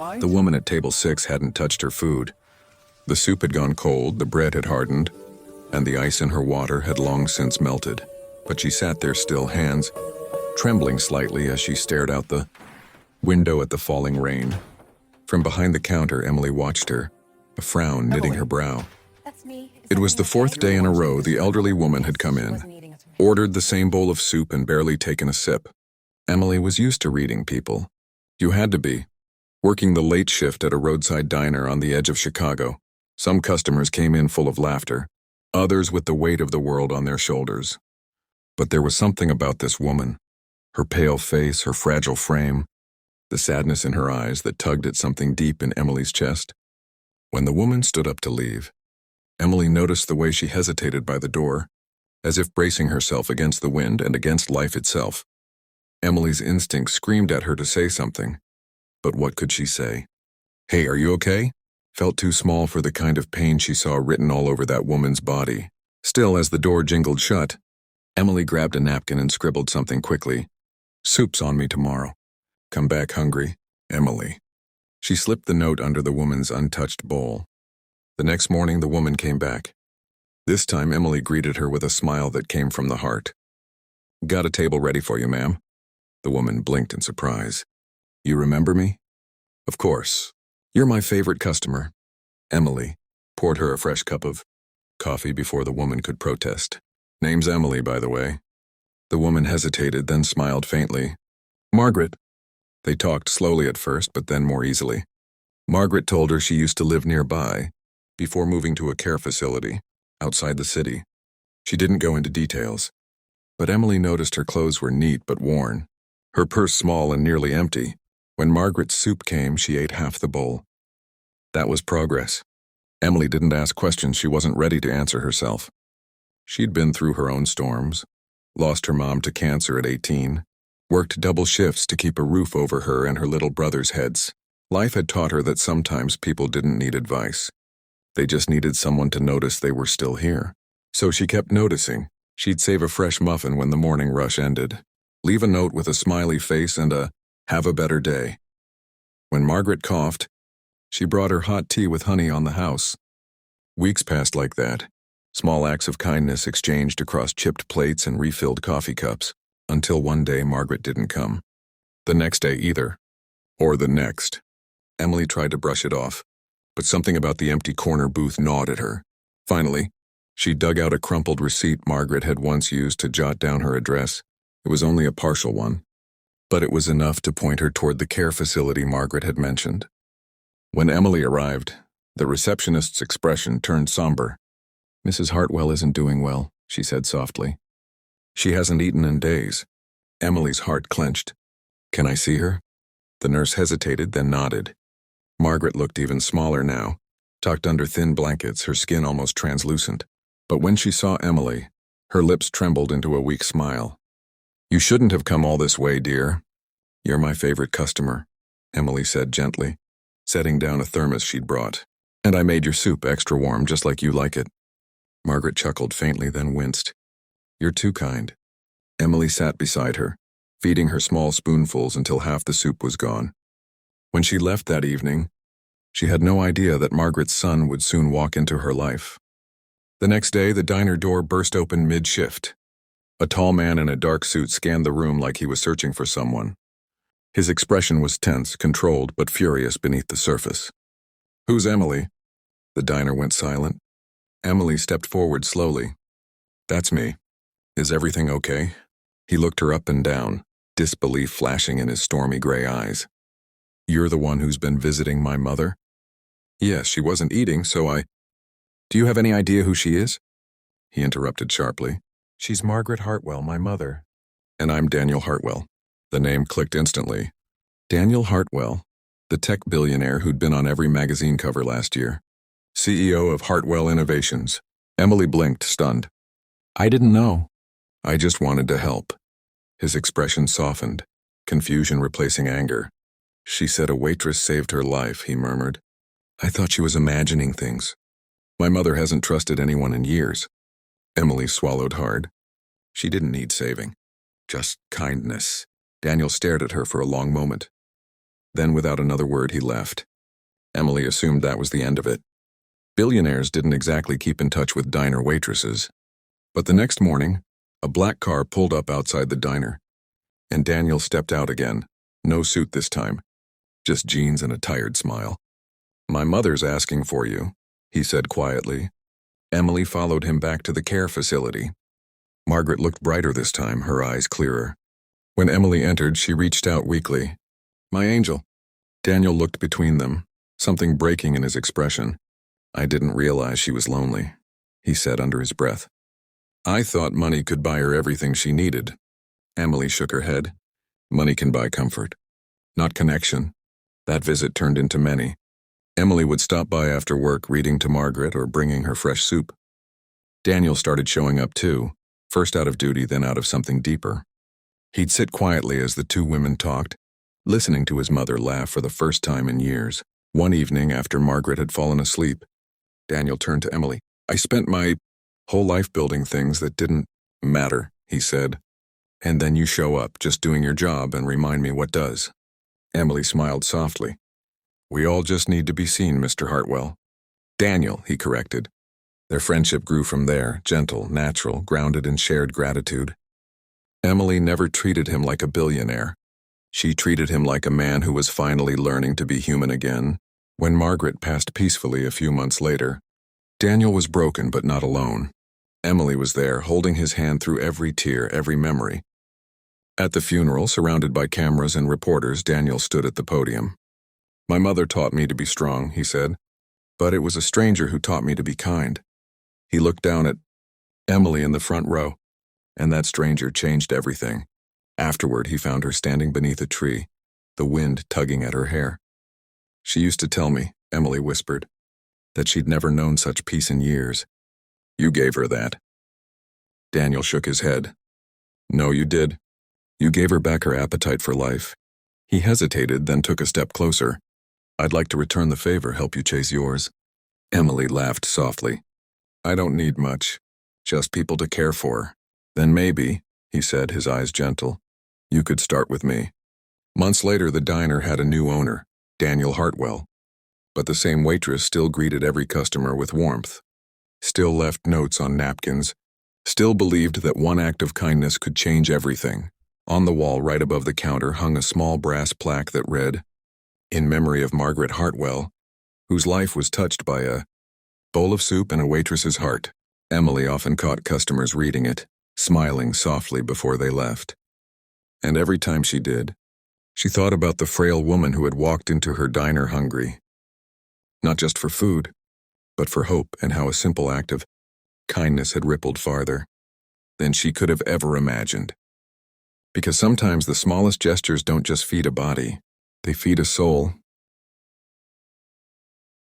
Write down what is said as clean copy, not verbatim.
The woman at table 6 hadn't touched her food. The soup had gone cold, the bread had hardened, and the ice in her water had long since melted. But she sat there still, hands trembling slightly as she stared out the window at the falling rain. From behind the counter, Emily watched her, a frown knitting her brow. It was the 4th day in a row the elderly woman had come in, ordered the same bowl of soup and barely taken a sip. Emily was used to reading people. You had to be. Working the late shift at a roadside diner on the edge of Chicago, some customers came in full of laughter, others with the weight of the world on their shoulders. But there was something about this woman, her pale face, her fragile frame, the sadness in her eyes that tugged at something deep in Emily's chest. When the woman stood up to leave, Emily noticed the way she hesitated by the door, as if bracing herself against the wind and against life itself. Emily's instinct screamed at her to say something, but what could she say? "Hey, are you okay?" Felt too small for the kind of pain she saw written all over that woman's body. Still, as the door jingled shut, Emily grabbed a napkin and scribbled something quickly. "Soup's on me tomorrow. Come back hungry, Emily." She slipped the note under the woman's untouched bowl. The next morning, the woman came back. This time, Emily greeted her with a smile that came from the heart. "Got a table ready for you, ma'am." The woman blinked in surprise. "You remember me?" "Of course. You're my favorite customer." Emily poured her a fresh cup of coffee before the woman could protest. "Name's Emily, by the way." The woman hesitated, then smiled faintly. "Margaret." They talked slowly at first, but then more easily. Margaret told her she used to live nearby, before moving to a care facility, outside the city. She didn't go into details, but Emily noticed her clothes were neat but worn, her purse small and nearly empty. When Margaret's soup came, she ate half the bowl. That was progress. Emily didn't ask questions she wasn't ready to answer herself. She'd been through her own storms, lost her mom to cancer at 18, worked double shifts to keep a roof over her and her little brother's heads. Life had taught her that sometimes people didn't need advice. They just needed someone to notice they were still here. So she kept noticing. She'd save a fresh muffin when the morning rush ended, leave a note with a smiley face and a "have a better day." When Margaret coughed, she brought her hot tea with honey on the house. Weeks passed like that, small acts of kindness exchanged across chipped plates and refilled coffee cups, until one day Margaret didn't come. The next day either. Or the next. Emily tried to brush it off, but something about the empty corner booth gnawed at her. Finally, she dug out a crumpled receipt Margaret had once used to jot down her address. It was only a partial one, but it was enough to point her toward the care facility Margaret had mentioned. When Emily arrived, the receptionist's expression turned somber. "Mrs. Hartwell isn't doing well," she said softly. "She hasn't eaten in days." Emily's heart clenched. "Can I see her?" The nurse hesitated, then nodded. Margaret looked even smaller now, tucked under thin blankets, her skin almost translucent. But when she saw Emily, her lips trembled into a weak smile. "You shouldn't have come all this way, dear." "You're my favorite customer," Emily said gently, setting down a thermos she'd brought. "And I made your soup extra warm, just like you like it." Margaret chuckled faintly, then winced. "You're too kind." Emily sat beside her, feeding her small spoonfuls until half the soup was gone. When she left that evening, she had no idea that Margaret's son would soon walk into her life. The next day, the diner door burst open mid-shift. A tall man in a dark suit scanned the room like he was searching for someone. His expression was tense, controlled, but furious beneath the surface. "Who's Emily?" The diner went silent. Emily stepped forward slowly. "That's me. Is everything okay?" He looked her up and down, disbelief flashing in his stormy gray eyes. "You're the one who's been visiting my mother?" "Yes, she wasn't eating, so I—" "Do you have any idea who she is?" He interrupted sharply. "She's Margaret Hartwell, my mother." "And I'm Daniel Hartwell." The name clicked instantly. Daniel Hartwell, the tech billionaire who'd been on every magazine cover last year. CEO of Hartwell Innovations. Emily blinked, stunned. "I didn't know." "I just wanted to help." His expression softened, confusion replacing anger. "She said a waitress saved her life," he murmured. "I thought she was imagining things. My mother hasn't trusted anyone in years." Emily swallowed hard. She didn't need saving. Just kindness. Daniel stared at her for a long moment. Then without another word he left. Emily assumed that was the end of it. Billionaires didn't exactly keep in touch with diner waitresses. But the next morning, a black car pulled up outside the diner, and Daniel stepped out again. No suit this time, just jeans and a tired smile. "My mother's asking for you," he said quietly. Emily followed him back to the care facility. Margaret looked brighter this time, her eyes clearer. When Emily entered, she reached out weakly. "My angel." Daniel looked between them, something breaking in his expression. "I didn't realize she was lonely," he said under his breath. "I thought money could buy her everything she needed." Emily shook her head. "Money can buy comfort, not connection." That visit turned into many. Emily would stop by after work, reading to Margaret or bringing her fresh soup. Daniel started showing up too, first out of duty, then out of something deeper. He'd sit quietly as the two women talked, listening to his mother laugh for the first time in years. One evening, after Margaret had fallen asleep, Daniel turned to Emily. "I spent my whole life building things that didn't matter," he said. "And then you show up, just doing your job, and remind me what does." Emily smiled softly. "We all just need to be seen, Mr. Hartwell." "Daniel," he corrected. Their friendship grew from there, gentle, natural, grounded in shared gratitude. Emily never treated him like a billionaire. She treated him like a man who was finally learning to be human again. When Margaret passed peacefully a few months later, Daniel was broken but not alone. Emily was there, holding his hand through every tear, every memory. At the funeral, surrounded by cameras and reporters, Daniel stood at the podium. "My mother taught me to be strong," he said, "but it was a stranger who taught me to be kind." He looked down at Emily in the front row, and that stranger changed everything. Afterward, he found her standing beneath a tree, the wind tugging at her hair. "She used to tell me," Emily whispered, "that she'd never known such peace in years." "You gave her that." Daniel shook his head. "No, you did. You gave her back her appetite for life." He hesitated, then took a step closer. "I'd like to return the favor, help you chase yours." Emily laughed softly. "I don't need much, just people to care for." "Then maybe," he said, his eyes gentle, "you could start with me." Months later, the diner had a new owner, Daniel Hartwell. But the same waitress still greeted every customer with warmth, still left notes on napkins, still believed that one act of kindness could change everything. On the wall right above the counter hung a small brass plaque that read, "In memory of Margaret Hartwell, whose life was touched by a bowl of soup and a waitress's heart." Emily often caught customers reading it, smiling softly before they left. And every time she did, she thought about the frail woman who had walked into her diner hungry, not just for food, but for hope, and how a simple act of kindness had rippled farther than she could have ever imagined. Because sometimes the smallest gestures don't just feed a body, they feed a soul,